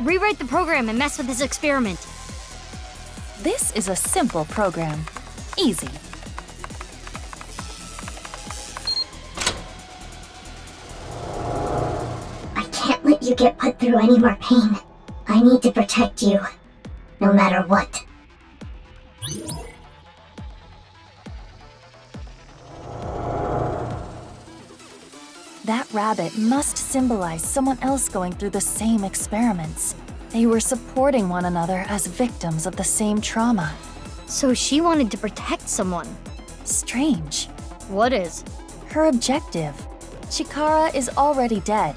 Rewrite the program and mess with this experiment. This is a simple program. Easy. I can't let you get put through any more pain. I need to protect you, no matter what. That rabbit must symbolize someone else going through the same experiments. They were supporting one another as victims of the same trauma. So she wanted to protect someone. Strange. What is? Her objective. Chikara is already dead.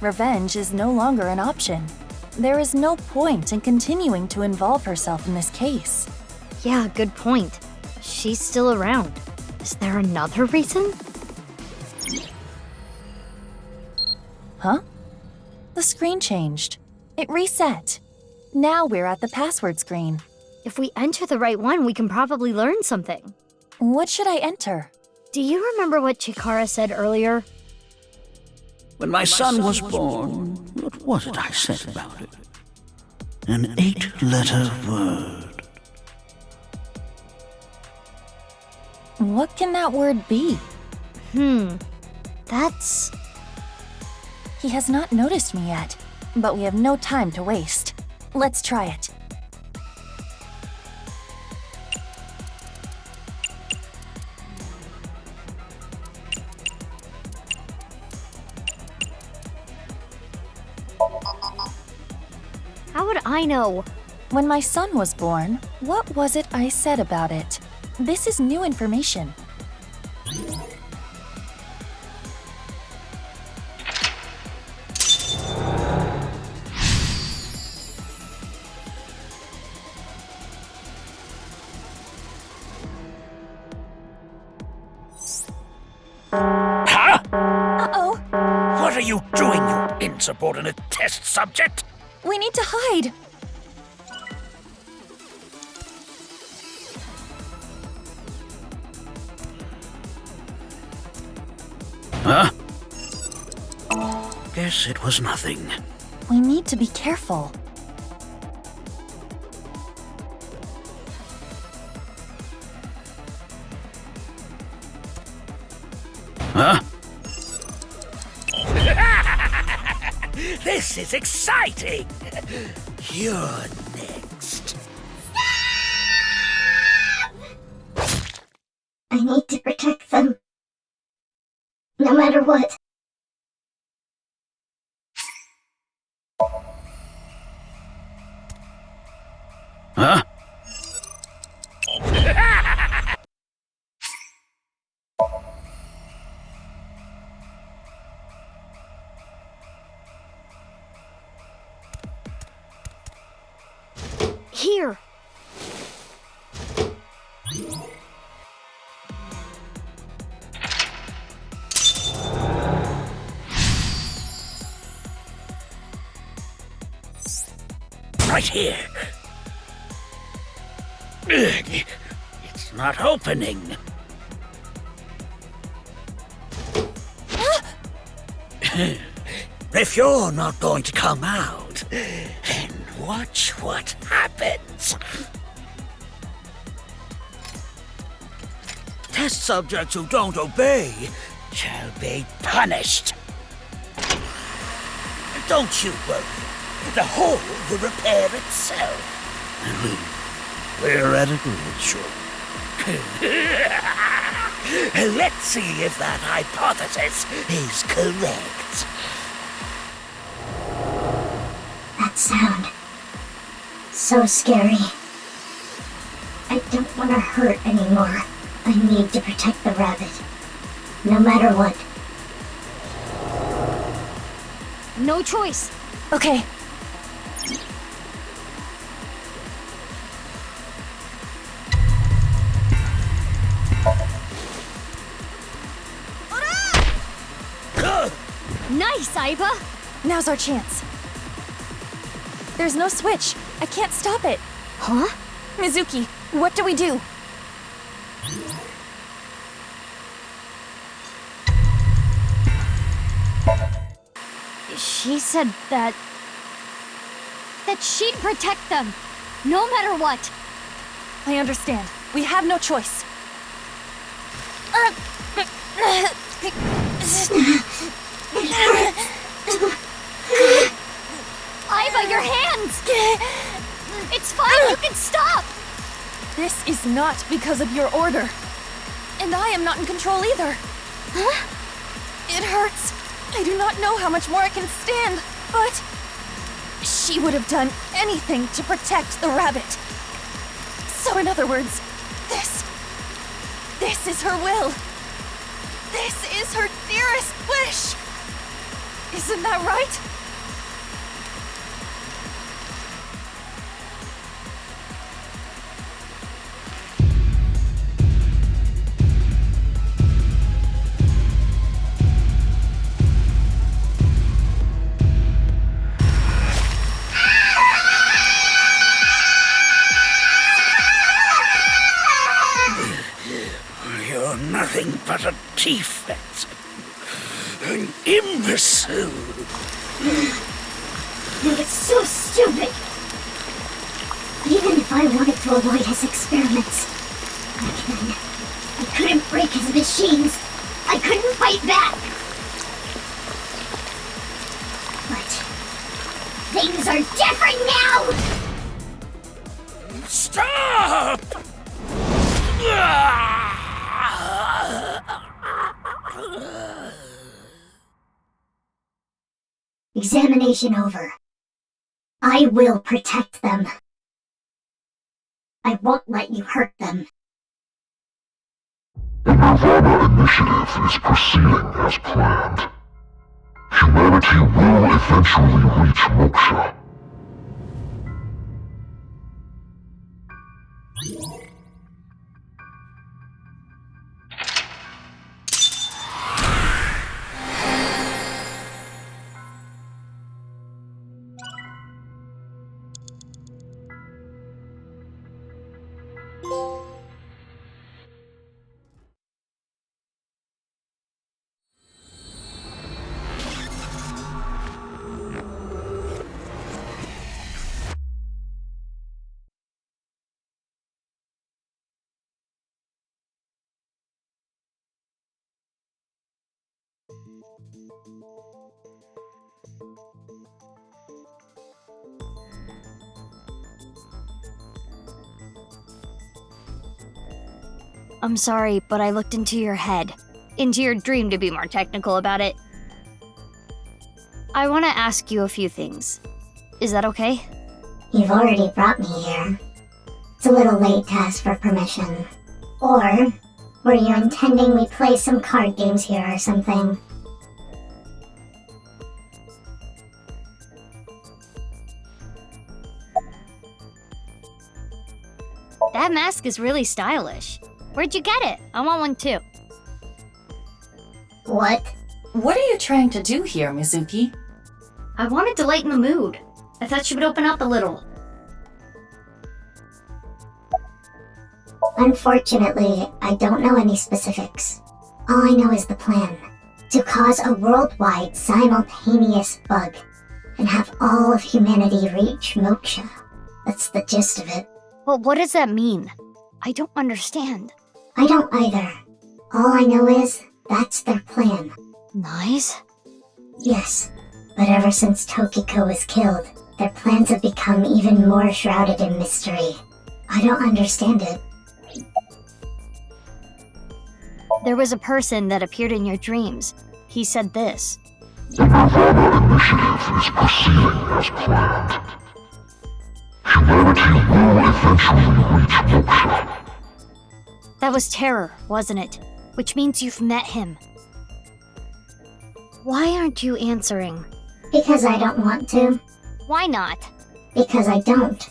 Revenge is no longer an option. There is no point in continuing to involve herself in this case. Yeah, good point. She's still around. Is there another reason? Huh? The screen changed. It reset. Now we're at the password screen. If we enter the right one, we can probably learn something. What should I enter? Do you remember what Chikara said earlier? When my son was born, what did I say about it? An 8-letter word. What can that word be? That's... He has not noticed me yet, but we have no time to waste. Let's try it. How would I know? When my son was born, what was it I said about it? This is new information. Huh? Uh-oh! What are you doing, you insubordinate test subject? We need to hide! Huh? Guess it was nothing. We need to be careful. Huh? This is exciting! You're next. I need to protect them. No matter what. Huh? Here! Right here. Ugh, it's not opening. If you're not going to come out, then watch what happens. Test subjects who don't obey shall be punished. Don't you worry. The hole will repair itself. And we're at it real short. Let's see if that hypothesis is correct. That sound. So scary. I don't want to hurt anymore. I need to protect the rabbit. No matter what. No choice. Okay. Nice, Aiba! Now's our chance. There's no switch. I can't stop it. Huh? Mizuki, what do we do? She said that... that she'd protect them, no matter what. I understand. We have no choice. Iva, your hands! It's fine, you can stop! This is not because of your order. And I am not in control either. Huh? It hurts. I do not know how much more I can stand, but... she would have done anything to protect the rabbit. So in other words, this is her will. This is her dearest wish. Isn't that right? You're nothing but a defect. An imbecile. It was so stupid. Even if I wanted to avoid his experiments, back then, I couldn't break his machines. I couldn't fight back. But things are different now! Stop! Examination over. I will protect them. I won't let you hurt them. The Nirvana initiative is proceeding as planned. Humanity will eventually reach moksha. I'm sorry, but I looked into your head. Into your dream, to be more technical about it. I want to ask you a few things. Is that okay? You've already brought me here. It's a little late to ask for permission. Or were you intending we play some card games here or something? That mask is really stylish. Where'd you get it? I want one too. What? What are you trying to do here, Mizuki? I wanted to lighten the mood. I thought she would open up a little. Unfortunately, I don't know any specifics. All I know is the plan. To cause a worldwide simultaneous bug and have all of humanity reach moksha. That's the gist of it. Well, what does that mean? I don't understand. I don't either. All I know is that's their plan. Nice? Yes, but ever since Tokiko was killed, their plans have become even more shrouded in mystery. I don't understand it. There was a person that appeared in your dreams. He said this. The Nirvana initiative is proceeding as planned. Humanity will eventually reach moksha. That was Terror, wasn't it? Which means you've met him. Why aren't you answering? Because I don't want to. Why not? Because I don't.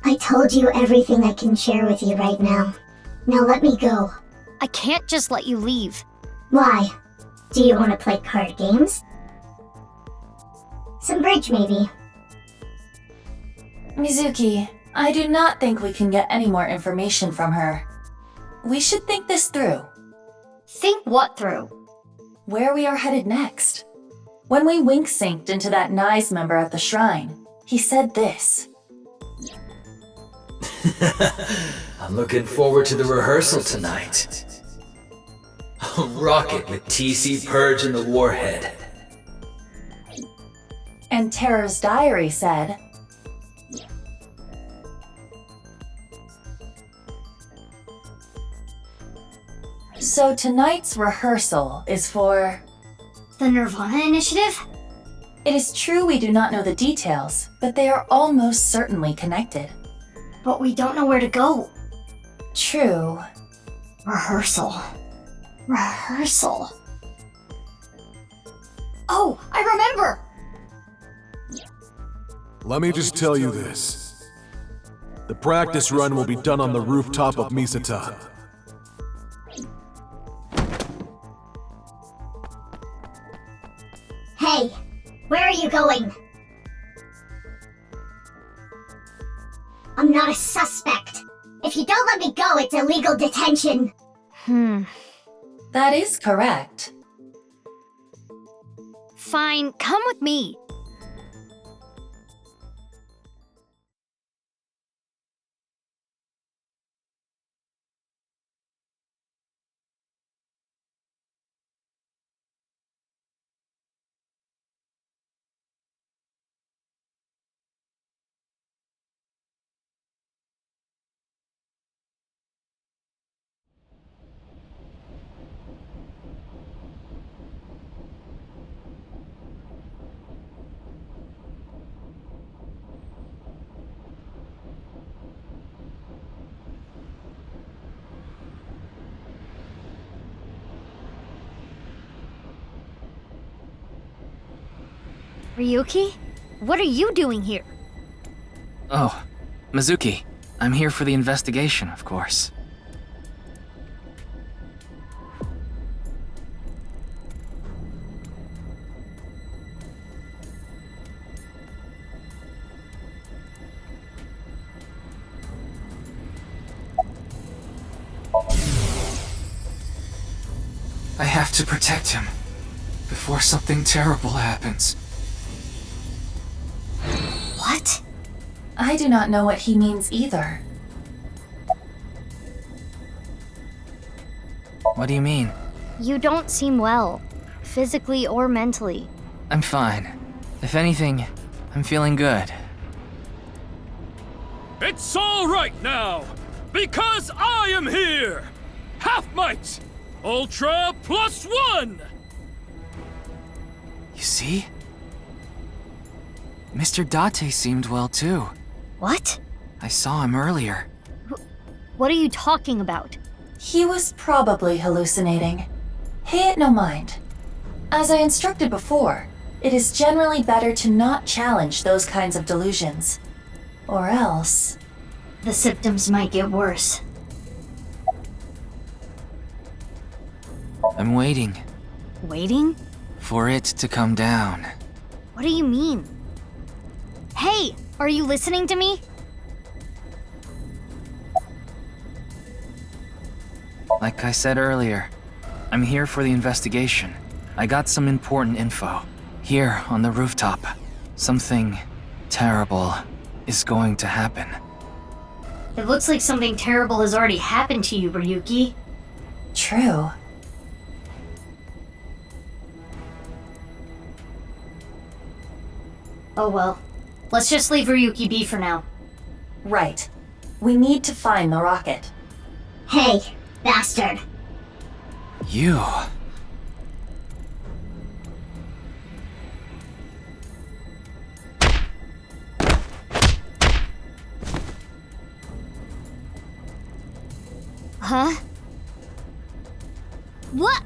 I told you everything I can share with you right now. Now let me go. I can't just let you leave. Why? Do you want to play card games? Some bridge, maybe. Mizuki, I do not think we can get any more information from her. We should think this through. Think what through? Where we are headed next. When we wink-synced into that NICE member at the shrine, he said this. I'm looking forward to the rehearsal tonight. A rocket with TC Purge and the warhead. And Terror's diary said, so tonight's rehearsal is for... The Nirvana Initiative? It is true we do not know the details, but they are almost certainly connected. But we don't know where to go. True. Rehearsal. Oh, I remember! Let me just tell you this. The practice run will be done on the rooftop of Misata. Hey, where are you going? I'm not a suspect. If you don't let me go, it's illegal detention. That is correct. Fine, come with me. Ryuki? What are you doing here? Oh, Mizuki. I'm here for the investigation, of course. I have to protect him before something terrible happens. What? I do not know what he means either. What do you mean? You don't seem well, physically or mentally. I'm fine. If anything, I'm feeling good. It's all right now, because I am here! Half might! Ultra +1! You see? Mr. Date seemed well too. What? I saw him earlier. What are you talking about? He was probably hallucinating. Pay it no mind. As I instructed before, it is generally better to not challenge those kinds of delusions. Or else... The symptoms might get worse. I'm waiting Waiting? for it to come down. What do you mean? Hey, are you listening to me? Like I said earlier, I'm here for the investigation. I got some important info. Here on the rooftop, something terrible is going to happen. It looks like something terrible has already happened to you, Ryuki. True. Oh well. Let's just leave Ryuki be for now. Right. We need to find the rocket. Hey, bastard. You... Huh? What?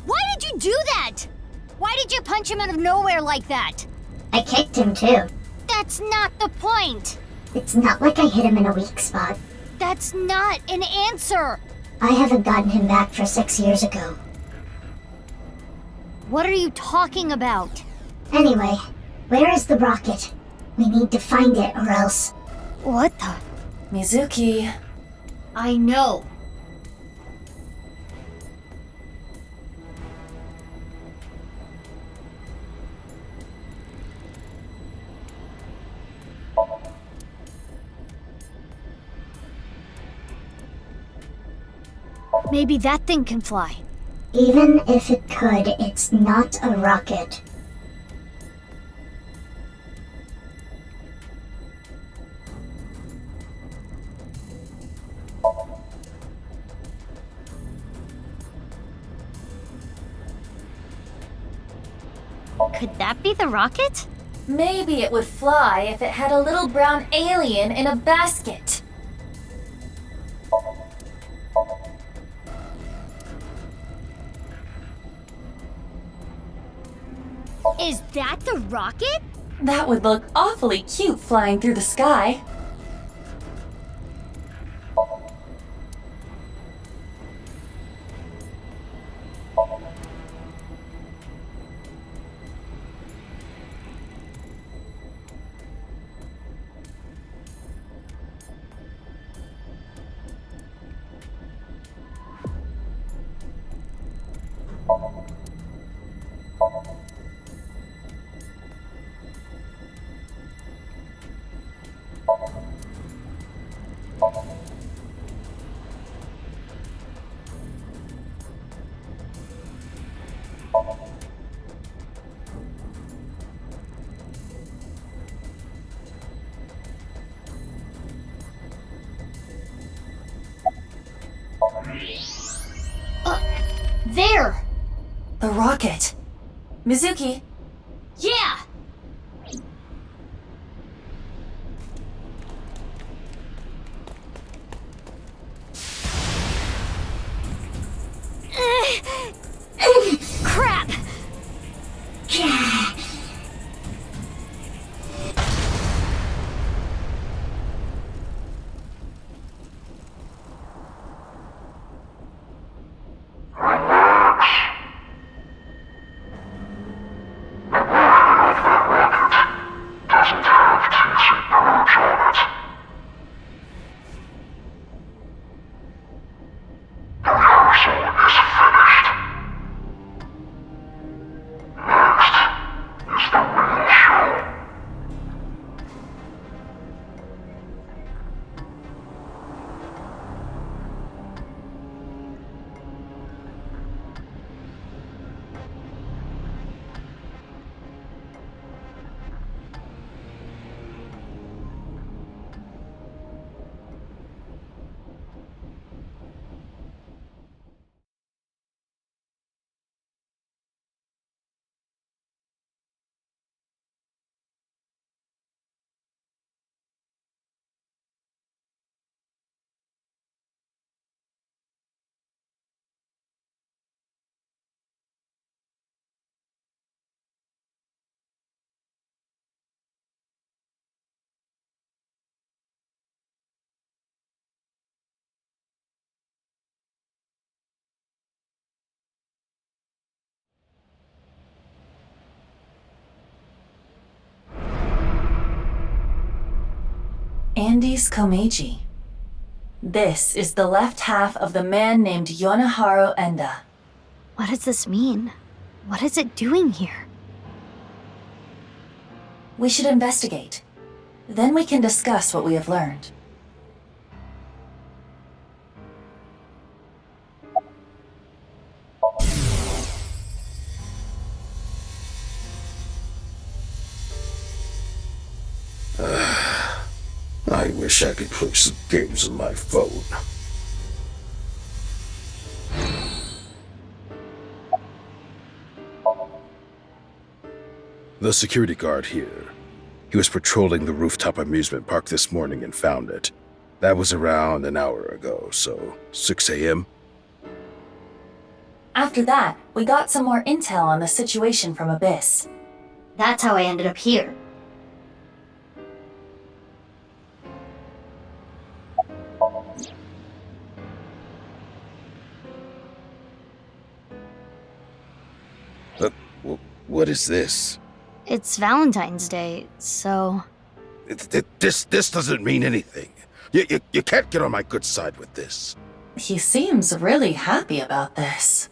Why did you do that? Why did you punch him out of nowhere like that? I kicked him too. That's not the point. It's not like I hit him in a weak spot. That's not an answer. I haven't gotten him back for 6 years ago. What are you talking about? Anyway, where is the rocket? We need to find it or else... What the? Mizuki... I know. Maybe that thing can fly. Even if it could, it's not a rocket. Could that be the rocket? Maybe it would fly if it had a little brown alien in a basket. Is that the rocket? That would look awfully cute flying through the sky. There! The rocket. Mizuki, Yeah! Crap! Doesn't have TC purge on it. The rehearsal is finished. Next is the real show. Andes Komeiji. This is the left half of the man named Yonaharu Enda. What does this mean? What is it doing here? We should investigate. Then we can discuss what we have learned. I wish I could play some games on my phone. The security guard here. He was patrolling the rooftop amusement park this morning and found it. That was around an hour ago, so 6 a.m.? After that, we got some more intel on the situation from Abyss. That's how I ended up here. What is this? It's Valentine's Day, so... This doesn't mean anything. You can't get on my good side with this. He seems really happy about this.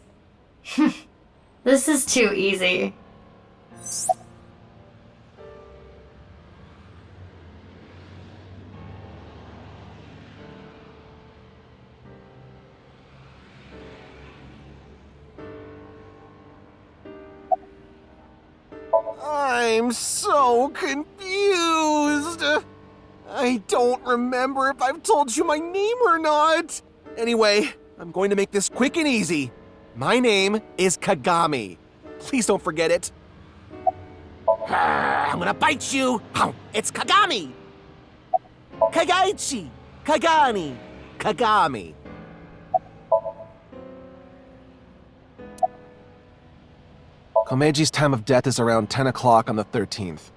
This is too easy. I'm so confused. I don't remember if I've told you my name or not. Anyway, I'm going to make this quick and easy. My name is Kagami. Please don't forget it. I'm gonna bite you. It's Kagami. Kagaichi. Kagani. Kagami. Komeji's time of death is around 10 o'clock on the 13th.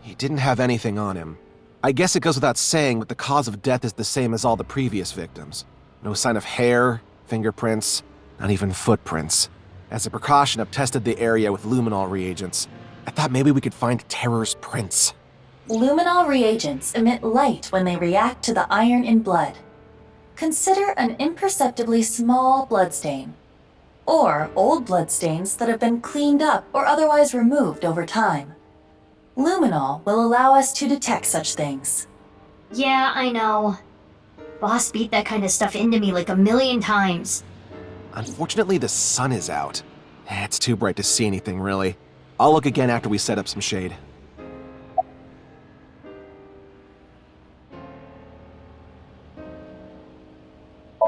He didn't have anything on him. I guess it goes without saying, but the cause of death is the same as all the previous victims. No sign of hair, fingerprints, not even footprints. As a precaution, I've tested the area with luminol reagents. I thought maybe we could find Terror's prints. Luminol reagents emit light when they react to the iron in blood. Consider an imperceptibly small bloodstain, or old bloodstains that have been cleaned up or otherwise removed over time. Luminol will allow us to detect such things. Yeah, I know. Boss beat that kind of stuff into me like 1,000,000 times. Unfortunately, the sun is out. It's too bright to see anything, really. I'll look again after we set up some shade.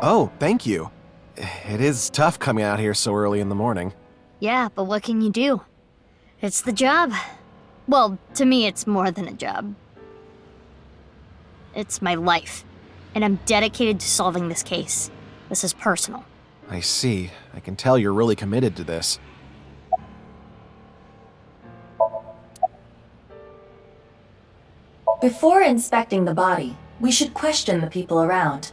Oh, thank you. It is tough coming out here so early in the morning. Yeah, but what can you do? It's the job. Well, to me, it's more than a job. It's my life, and I'm dedicated to solving this case. This is personal. I see. I can tell you're really committed to this. Before inspecting the body, we should question the people around.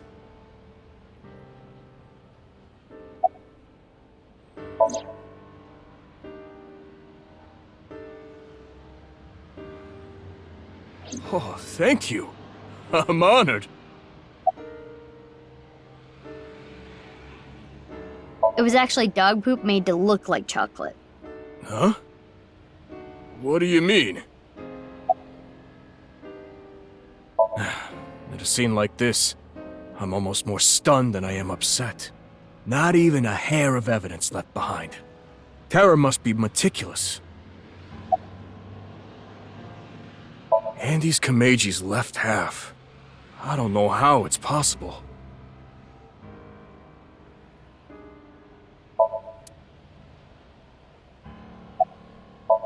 Oh, thank you. I'm honored. It was actually dog poop made to look like chocolate. Huh? What do you mean? At a scene like this, I'm almost more stunned than I am upset. Not even a hair of evidence left behind. Terra must be meticulous. Andy's Kameji's left half. I don't know how it's possible.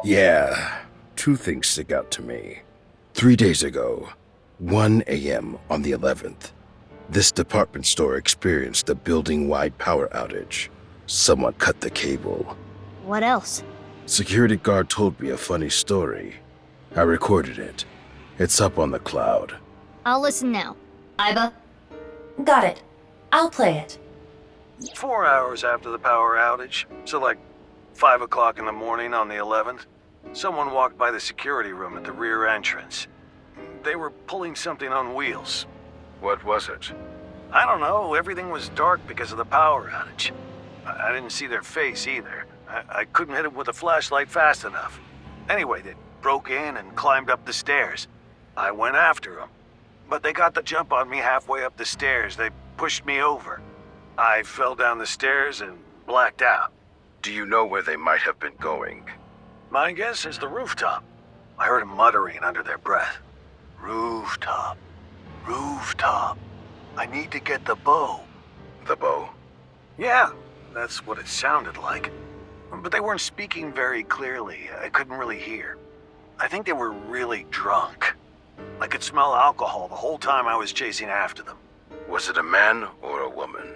Yeah, two things stick out to me. 3 days ago, 1 a.m. on the 11th, this department store experienced a building-wide power outage. Someone cut the cable. What else? Security guard told me a funny story. I recorded it. It's up on the cloud. I'll listen now. Iba? Got it. I'll play it. 4 hours after the power outage, so like 5 o'clock in the morning on the 11th, someone walked by the security room at the rear entrance. They were pulling something on wheels. What was it? I don't know, everything was dark because of the power outage. I didn't see their face either. I couldn't hit it with a flashlight fast enough. Anyway, they broke in and climbed up the stairs. I went after them, but they got the jump on me halfway up the stairs. They pushed me over. I fell down the stairs and blacked out. Do you know where they might have been going? My guess is the rooftop. I heard them muttering under their breath. Rooftop. Rooftop. I need to get the bow. The bow? Yeah, that's what it sounded like. But they weren't speaking very clearly. I couldn't really hear. I think they were really drunk. I could smell alcohol the whole time I was chasing after them. Was it a man or a woman?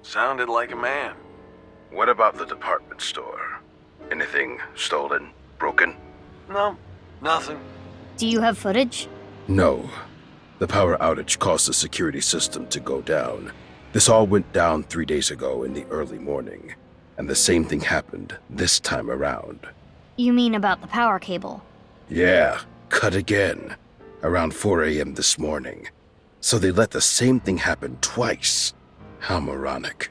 Sounded like a man. What about the department store? Anything stolen? Broken? No, nothing. Do you have footage? No. The power outage caused the security system to go down. This all went down 3 days ago in the early morning, and the same thing happened this time around. You mean about the power cable? Yeah, cut again. Around 4 a.m. this morning. So they let the same thing happen twice. How moronic.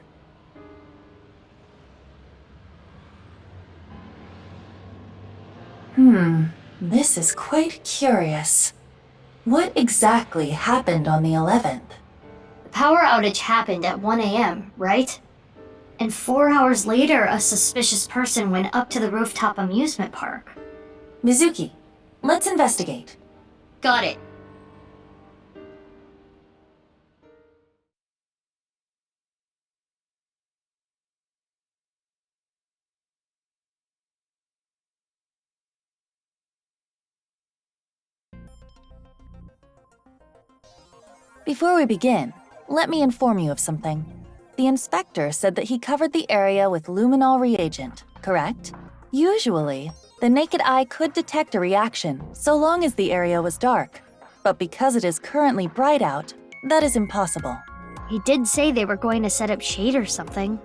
This is quite curious. What exactly happened on the 11th? The power outage happened at 1 a.m., right? And 4 hours later, a suspicious person went up to the rooftop amusement park. Mizuki, let's investigate. Got it. Before we begin, let me inform you of something. The inspector said that he covered the area with luminol reagent, correct? Usually, the naked eye could detect a reaction so long as the area was dark. But because it is currently bright out, that is impossible. He did say they were going to set up shade or something.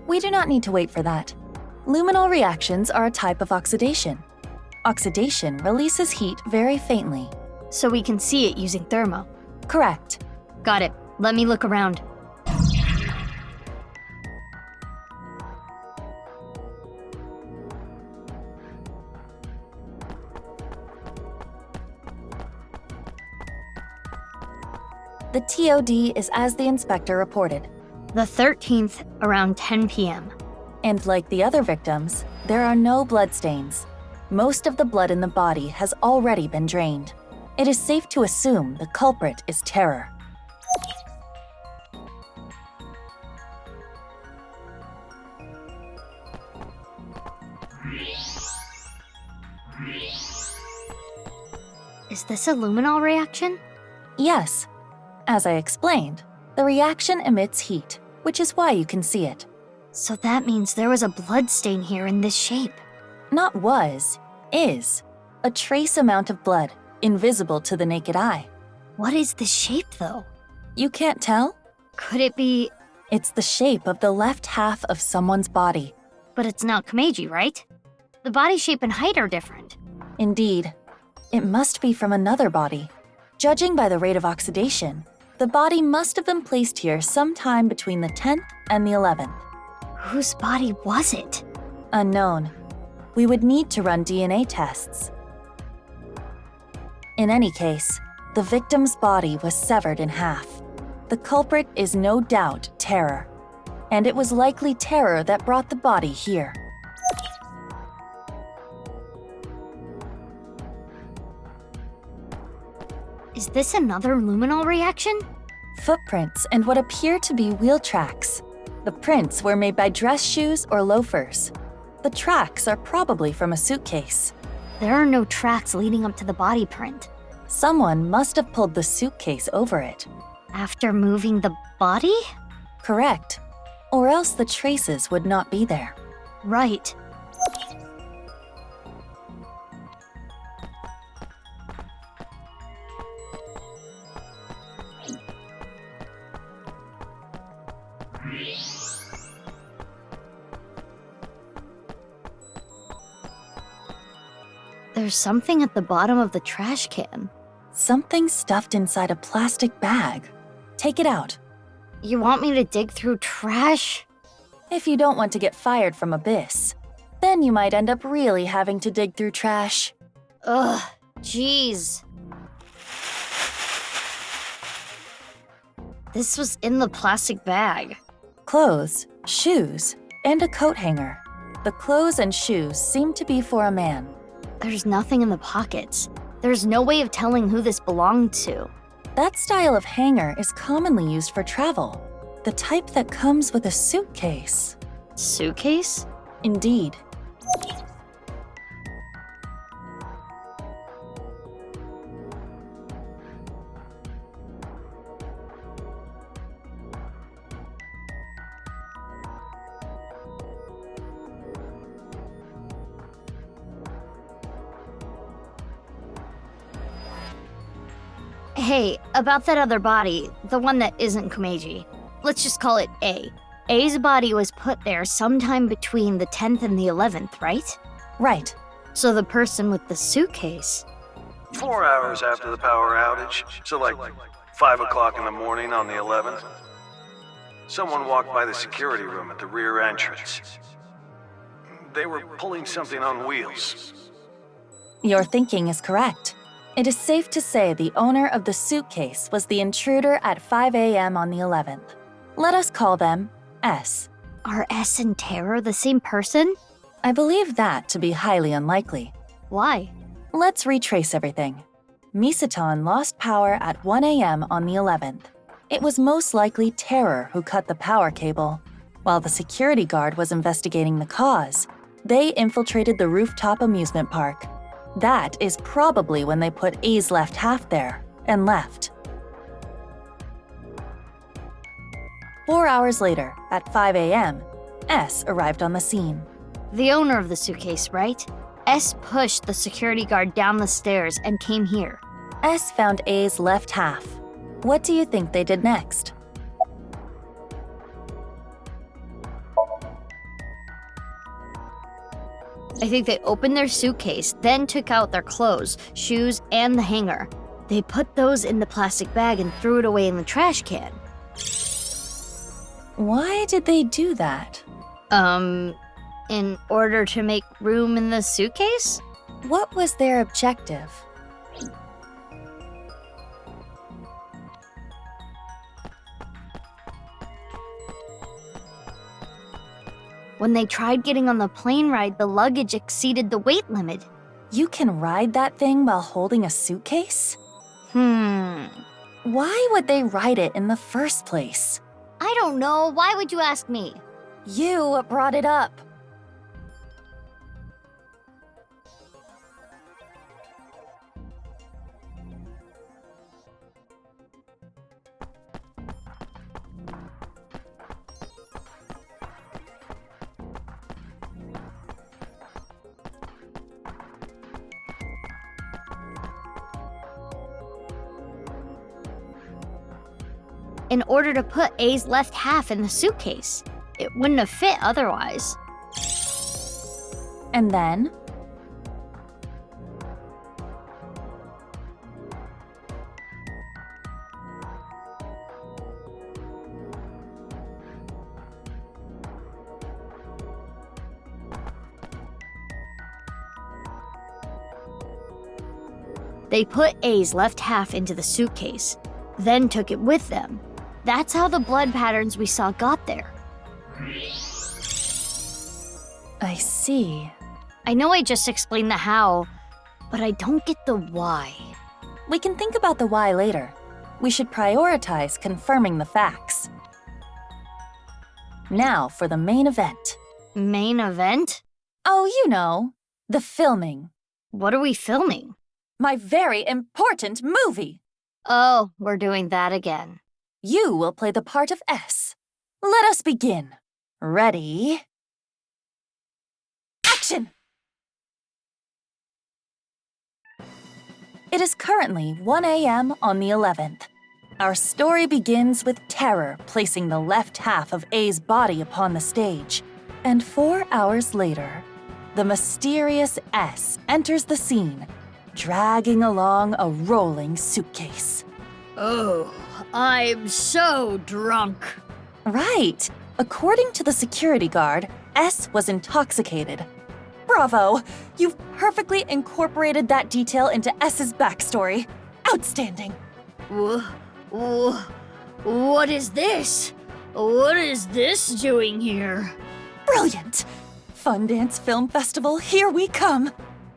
We do not need to wait for that. Luminol reactions are a type of oxidation. Oxidation releases heat very faintly. So we can see it using thermo. Correct. Got it. Let me look around. The TOD is as the inspector reported. The 13th, around 10 p.m. And like the other victims, there are no bloodstains. Most of the blood in the body has already been drained. It is safe to assume the culprit is Terror. Is this a luminol reaction? Yes. As I explained, the reaction emits heat, which is why you can see it. So that means there was a blood stain here in this shape. Not was, is. A trace amount of blood, invisible to the naked eye. What is the shape, though? You can't tell? Could it be... It's the shape of the left half of someone's body. But it's not Komeiji, right? The body shape and height are different. Indeed. It must be from another body. Judging by the rate of oxidation, the body must have been placed here sometime between the 10th and the 11th. Whose body was it? Unknown. We would need to run DNA tests. In any case, the victim's body was severed in half. The culprit is no doubt Terror, and it was likely Terror that brought the body here. Is this another luminol reaction? Footprints and what appear to be wheel tracks. The prints were made by dress shoes or loafers. The tracks are probably from a suitcase. There are no tracks leading up to the body print. Someone must have pulled the suitcase over it. After moving the body? Correct. Or else the traces would not be there. Right. There's something at the bottom of the trash can. Something stuffed inside a plastic bag. Take it out. You want me to dig through trash? If you don't want to get fired from Abyss, then you might end up really having to dig through trash. Ugh, jeez. This was in the plastic bag. Clothes, shoes, and a coat hanger. The clothes and shoes seem to be for a man. There's nothing in the pockets. There's no way of telling who this belonged to. That style of hanger is commonly used for travel. The type that comes with a suitcase. Suitcase? Indeed. Hey, about that other body, the one that isn't Komeiji. Let's just call it A. A's body was put there sometime between the 10th and the 11th, right? Right. So the person with the suitcase... 4 hours after the power outage, so like 5 o'clock in the morning on the 11th. Someone walked by the security room at the rear entrance. They were pulling something on wheels. Your thinking is correct. It is safe to say the owner of the suitcase was the intruder at 5 a.m. on the 11th. Let us call them S. Are S and Terror the same person? I believe that to be highly unlikely. Why? Let's retrace everything. Misaton lost power at 1 a.m. on the 11th. It was most likely Terror who cut the power cable. While the security guard was investigating the cause, they infiltrated the rooftop amusement park. That is probably when they put A's left half there and left. 4 hours later, at 5 a.m., S arrived on the scene. The owner of the suitcase, right? S pushed the security guard down the stairs and came here. S found A's left half. What do you think they did next? I think they opened their suitcase, then took out their clothes, shoes, and the hanger. They put those in the plastic bag and threw it away in the trash can. Why did they do that? In order to make room in the suitcase? What was their objective? When they tried getting on the plane ride, the luggage exceeded the weight limit. You can ride that thing while holding a suitcase? Why would they ride it in the first place? I don't know. Why would you ask me? You brought it up. In order to put A's left half in the suitcase. It wouldn't have fit otherwise. And then? They put A's left half into the suitcase, then took it with them. That's how the blood patterns we saw got there. I see. I know I just explained the how, but I don't get the why. We can think about the why later. We should prioritize confirming the facts. Now for the main event. Main event? Oh, you know, the filming. What are we filming? My very important movie! Oh, we're doing that again. You will play the part of S. Let us begin. Ready? Action! It is currently 1 a.m. on the 11th. Our story begins with Terror placing the left half of A's body upon the stage. And 4 hours later, the mysterious S enters the scene, dragging along a rolling suitcase. Oh, I'm so drunk. Right. According to the security guard, S was intoxicated. Bravo! You've perfectly incorporated that detail into S's backstory. Outstanding. What is this? What is this doing here? Brilliant! Fun-Dance Film Festival, here we come!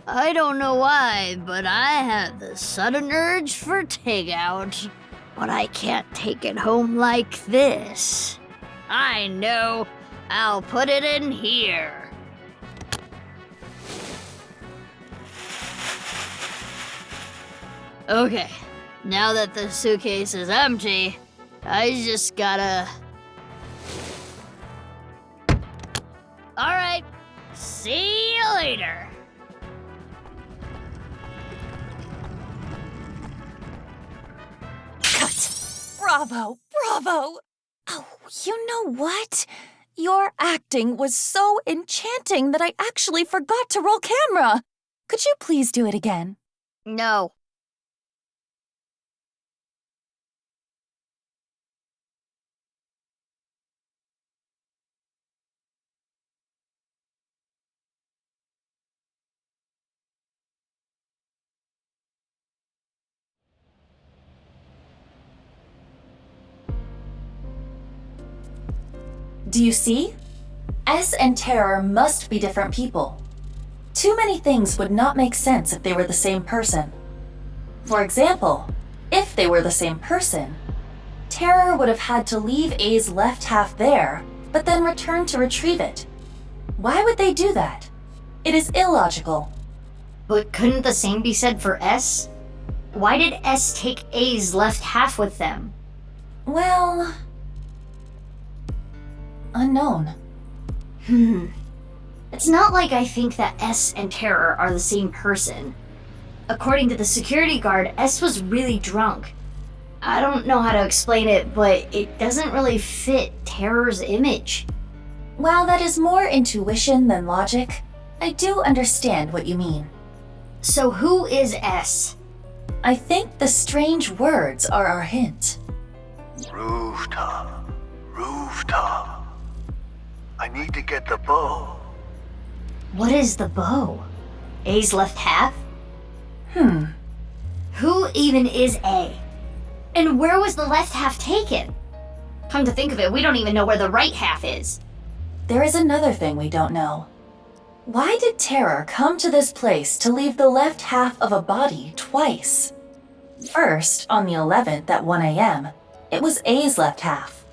I don't know why, but I had the sudden urge for takeout. But I can't take it home like this. I know. I'll put it in here. Okay, now that the suitcase is empty, I just gotta... Alright, see you later. Cut! Bravo! Bravo! Oh, you know what? Your acting was so enchanting that I actually forgot to roll camera. Could you please do it again? No. Do you see? S and Terror must be different people. Too many things would not make sense if they were the same person. For example, if they were the same person, Terror would have had to leave A's left half there, but then return to retrieve it. Why would they do that? It is illogical. But couldn't the same be said for S? Why did S take A's left half with them? Well... unknown. It's not like I think that S and Terror are the same person. According to the security guard, S was really drunk. I don't know how to explain it, but it doesn't really fit Terror's image. While that is more intuition than logic, I do understand what you mean. So who is S? I think the strange words are our hint. Rooftop. Rooftop. I need to get the bow. What is the bow? A's left half? Who even is A? And where was the left half taken? Come to think of it, we don't even know where the right half is. There is another thing we don't know. Why did Terror come to this place to leave the left half of a body twice? First, on the 11th at 1 a.m., it was A's left half.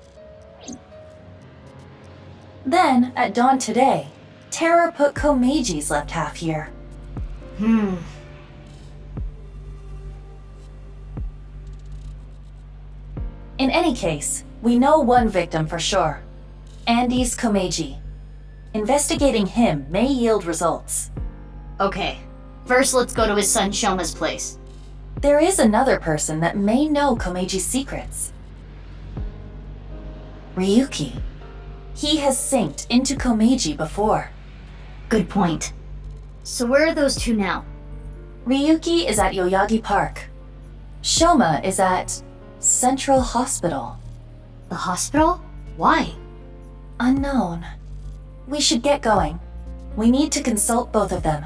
Then, at dawn today, Terror put Komeji's left half here. In any case, we know one victim for sure. Andy's Komeji. Investigating him may yield results. Okay, first let's go to his son Shoma's place. There is another person that may know Komeji's secrets. Ryuki. He has synced into Komeji before. Good point. So where are those two now? Ryuki is at Yoyagi Park. Shoma is at Central Hospital. The hospital? Why? Unknown. We should get going. We need to consult both of them.